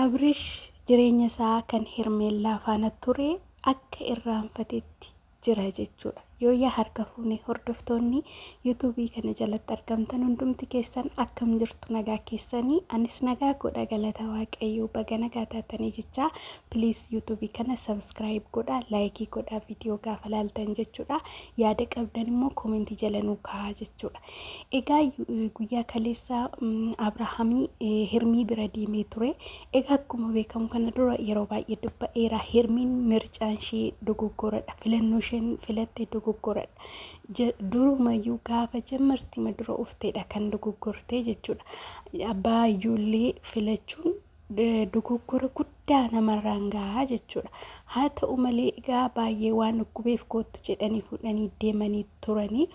Abrish jireenya isaa kan Hermeellaa faana ture akka irraanfatetti jira jechuudha. Yoo yaa harka fuunee hordoftoonni yuutuubii kana jalatti argamtan hundumti keessan akkam jirtu nagaa keessanii anis nagaa godha galata waaqayyoo baga nagaa taatanii jecha please yuutuubii kana subscribe godha laayikii godha viidiyoo gaafa laaltan jechuudha. Yaada qabdan immoo koomentii jala nuu kaa'aa jechuudha. Egaa guyyaa kaleessa Abrahaamii Hirmii bira deemee ture. Egaa akkuma beekamu kana dura yeroo baay'ee dubba'eera. Hirmiin mircaan ishee dogoggoradha. Filannoo isheen filatte dogoggoradha. Durumayyuu gaafa jammartii madura ufteedha kan dogoggortee jechuudha. Abbaa ijoollee filachuun dogoggora guddaa namarraan gahaa jechuudha. Haa ta'u malee egaa baay'ee waan dhukkubeef kootu jedhanii fuudhanii deemanii turanii.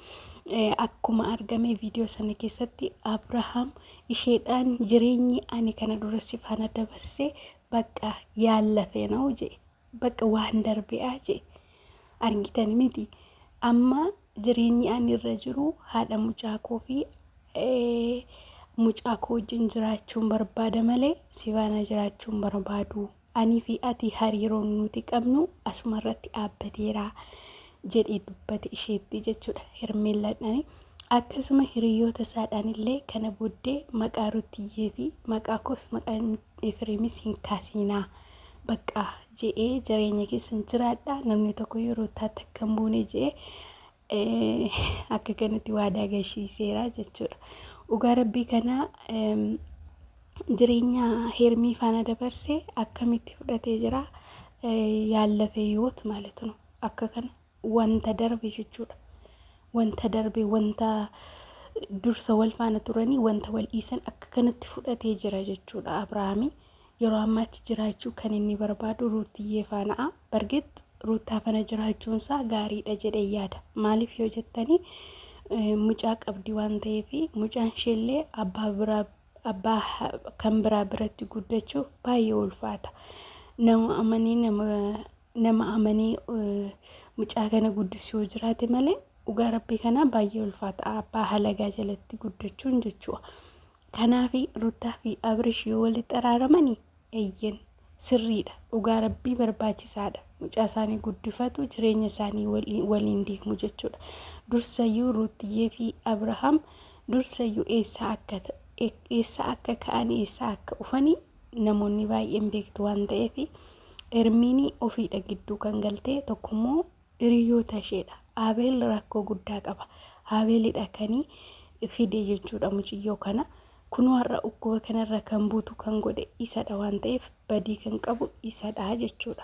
Akkuma argame viidiyoo sana keessatti Abrahaam isheedhaan jireenyi ani kana dura si faana dabarsee bakka yaallafee na'u jee bakka waan darbe'aa jee argitan miti. Amma jireenyi ani irra jiru haadha mucaakoo fi mucaakoo wajjin jiraachuun barbaada malee si faana jiraachuun barbaadu. Ani fi ati hariiroon nuti qabnu asumarratti dhaabbateera jedhee dubbate isheetti jechuudha. Hermeellaadhaan akkasuma hiriyoota isaadhaan illee kana booddee maqaa Rutiyyee fi maqaa koos maqaan Efreemis hin kaasinaa bakka jedhee jireenya keessan jiraadha. Namni tokko yeroo taate akkam buune jedhee akka kanatti waadaa gashiiseera jechuudha. Dhugaa rabbii kana jireenya Hermii faana dabarsee akkamitti fudhatee jira yaallafee yoot ማለት ነው. Akka kana wanta darbe jechuudha. Wanta darbe wanta dursa wal faana turanii wanta wal dhiisan akka kanatti fudhatee jira jechuudha. Abrahaamii yeroo ammaatti jiraachuu kan inni barbaadu Rutiyyee faana'a. Bargit Rutaa faana jiraachuun isaa gaariidha jedhee yaada. Maaliif yoo jettanii mucaa qabdi waan ta'eef mucaan isheellee abbaa kan biraa biratti guddachuuf baay'ee ulfaata. Nama amanii mucaa kana guddisuu jiraate malee dhugaa rabbii kana baay'ee ulfaata abbaa halagaa jalatti guddachuun jechuudha. Kanaaf Rutaa fi Abrish yoo walitti araaramanii eeyyen sirriidha. Dhugaa rabbii barbaachisaadha. Mucaa isaanii guddifatu jireenya isaanii waliin deemu jechuudha. Dursayyuu Rutiyyee fi Abrahaam dursayyuu eessa akka ka'an eessa akka dhufanii namoonni baay'een beektu waan ta'eef Hermiin ofiidha gidduu kan galtee tokkommoo hiriyoota isheedha. Abeel rakkoo guddaa qaba. Abeelidha kanii fide jechuudha muciyyoo kana. Kun warra dhukkuba kanarra kan buutu kan godhe isadha waan ta'eef badii kan qabu isadha jechuudha.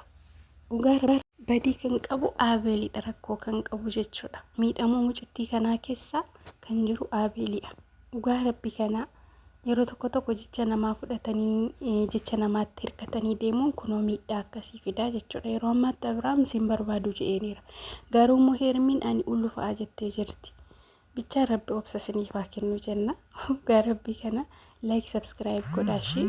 Dhugaa badii kan qabu Abeelidha rakkoo kan qabu jechuudha. Miidhamuu mucittii kanaa keessa kan jiru Abeelidha. Dhugaa rabbii kana yeroo tokko jecha namaa fudhatanii jecha namaatti hirkatanii deemuun kunoo miidhaa akkasii fidaa jechuudha. Yeroo ammaatti Abrahaam sin barbaadu jedheera. Garuu immoo Hermiin ani ulfaa jettee jirti. Bicha rabbi obsa siniif haa kennu jenna. Dhugaa rabbii kana like subscribe godhaa ishee.